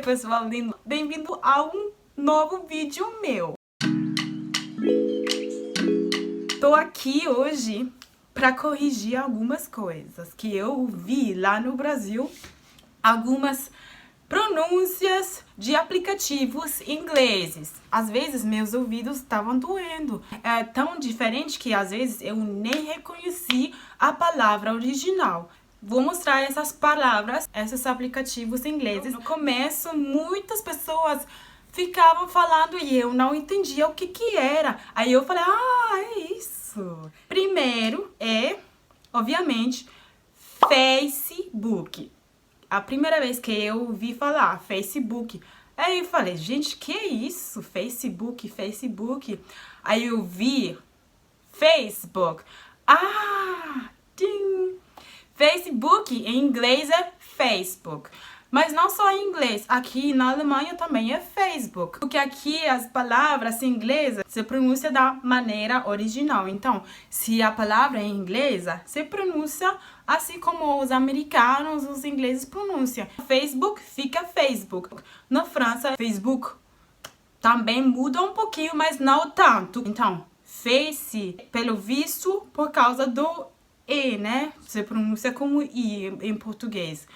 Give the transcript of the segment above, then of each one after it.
pessoal lindo, bem-vindo a um novo vídeo meu. Tô aqui hoje para corrigir algumas coisas que eu vi lá no Brasil, algumas pronúncias de aplicativos ingleses. Às vezes meus ouvidos estavam doendo. É tão diferente que às vezes eu nem reconheci a palavra original. Vou mostrar essas palavras, esses aplicativos ingleses. No começo, muitas pessoas ficavam falando e eu não entendia o que era. Aí eu falei, é isso. Primeiro é, obviamente, Facebook. A primeira vez que eu ouvi falar Facebook, aí eu falei, gente, que é isso? Facebook. Aí eu vi Facebook. Tim. Facebook em inglês é Facebook. Mas não só em inglês, aqui na Alemanha também é Facebook. Porque aqui as palavras inglesas se pronunciam da maneira original. Então, se a palavra é inglesa, se pronuncia assim como os americanos, os ingleses pronunciam. Facebook fica Facebook. Na França, Facebook também muda um pouquinho, mas não tanto. Então, Face, pelo visto, por causa do E, né? Se pronuncia como I em português.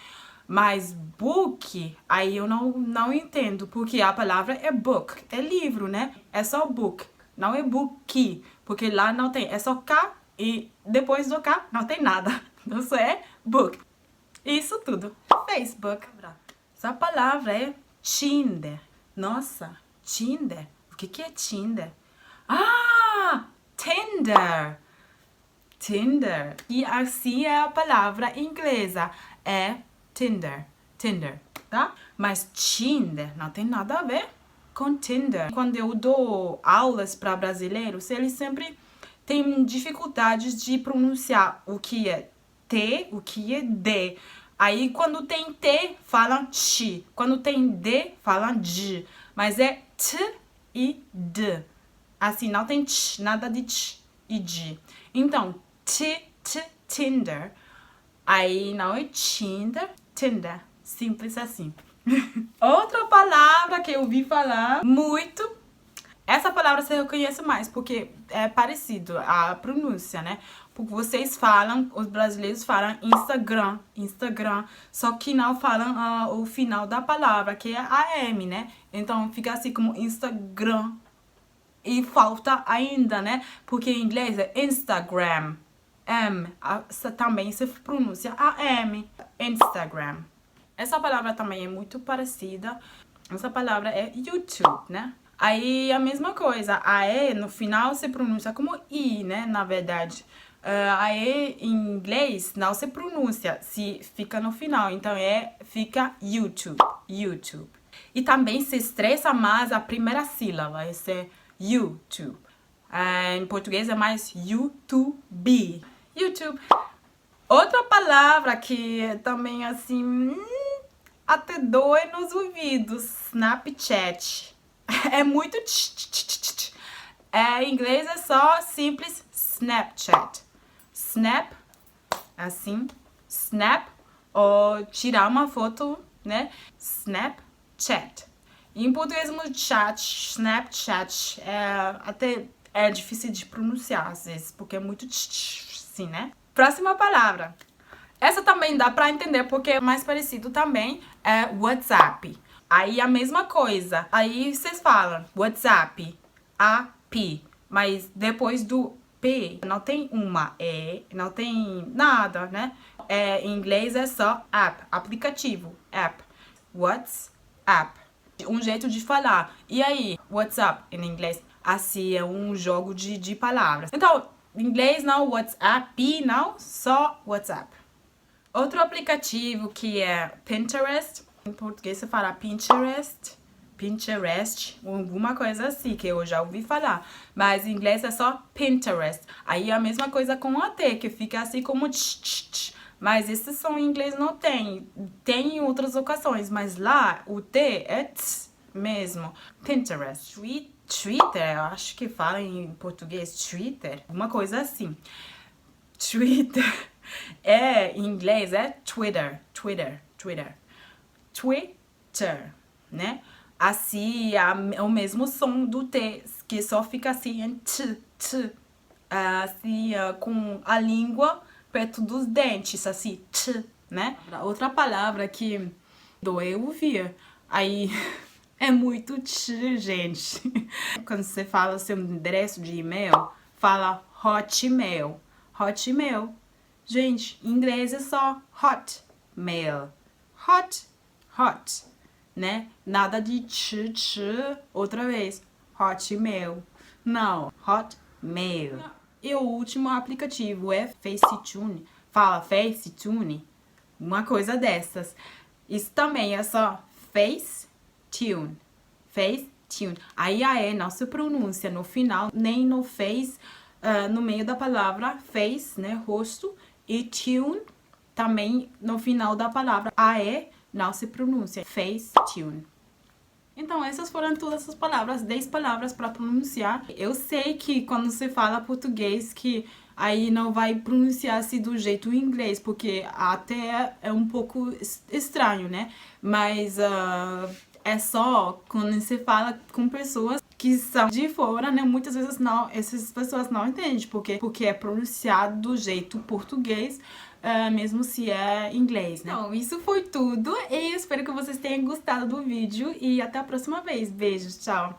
Mas book, aí eu não entendo, porque a palavra é book, é livro, né? É só book, não é book, porque lá não tem, é só K e depois do K não tem nada. Então só é book. Isso tudo. Facebook. Essa palavra é Tinder. Nossa, Tinder. O que é Tinder? Tinder. Tinder. E assim é a palavra inglesa. É Tinder, tá? Mas Tinder não tem nada a ver com Tinder. Quando eu dou aulas para brasileiros, eles sempre têm dificuldades de pronunciar o que é T, o que é D. Aí quando tem T, falam X. Quando tem D, falam D. Mas é T e D. Assim, não tem T, nada de T e D. Então, Tinder. Aí não é Tinder, simples assim. Outra palavra que eu ouvi falar muito, essa palavra você reconhece mais, porque é parecido a pronúncia, né? Porque vocês falam, os brasileiros falam Instagram, só que não falam o final da palavra, que é a M, né? Então fica assim como Instagram. E falta ainda, né? Porque em inglês é Instagram. Também se pronuncia a M, Instagram. Essa palavra também é muito parecida. Essa palavra é YouTube, né? Aí a mesma coisa, a E no final se pronuncia como I, né? Na verdade, a E em inglês não se pronuncia, se fica no final. Então fica YouTube. E também se estressa mais a primeira sílaba, esse é YouTube. Em português é mais YouTube. Outra palavra que também assim até dói nos ouvidos, Snapchat. É muito em inglês é só simples Snapchat. Snap, assim, snap, ou tirar uma foto, né? Snapchat. Em português no chat, Snapchat, até é difícil de pronunciar às vezes, porque é muito assim, né? Próxima palavra. Essa também dá pra entender, porque é mais parecido também, é WhatsApp. Aí a mesma coisa. Aí vocês falam WhatsApp, AP, mas depois do P não tem uma E, não tem nada, né? Em inglês é só app, aplicativo, app. WhatsApp. Um jeito de falar. E aí, WhatsApp em inglês? Assim, é um jogo de palavras. Então, em inglês não, WhatsApp, não, só WhatsApp. Outro aplicativo que é Pinterest. Em português você fala Pinterest, alguma coisa assim, que eu já ouvi falar. Mas em inglês é só Pinterest. Aí a mesma coisa com a T, que fica assim como mas esses som em inglês não tem. Tem em outras ocasiões, mas lá o T é T mesmo. Pinterest. Twitter, eu acho que fala em português Twitter, uma coisa assim. Twitter em inglês é Twitter. né? Assim, é o mesmo som do T, que só fica assim em t, assim, com a língua perto dos dentes, assim, t, né? Outra palavra que doeu ouvir, aí é muito t, gente. Quando você fala seu endereço de e-mail, fala Hotmail. Hotmail. Gente, em inglês é só Hotmail. Hot, né? Nada de ch, outra vez. Hotmail. Não, Hotmail. E o último aplicativo é Facetune. Fala Facetune. Uma coisa dessas. Isso também é só Facetune. Facetune. Aí a E não se pronuncia no final, nem no face, no meio da palavra face, né? Rosto. E tune também no final da palavra. A E não se pronuncia. Facetune. Então, essas foram todas as palavras, 10 palavras para pronunciar. Eu sei que quando você fala português, que aí não vai pronunciar assim do jeito em inglês, porque até é um pouco estranho, né? Mas é só quando você fala com pessoas que são de fora, né? Muitas vezes não, essas pessoas não entendem, porque é pronunciado do jeito português, mesmo se é inglês, né? Então, isso foi tudo e espero que vocês tenham gostado do vídeo e até a próxima vez. Beijos, tchau!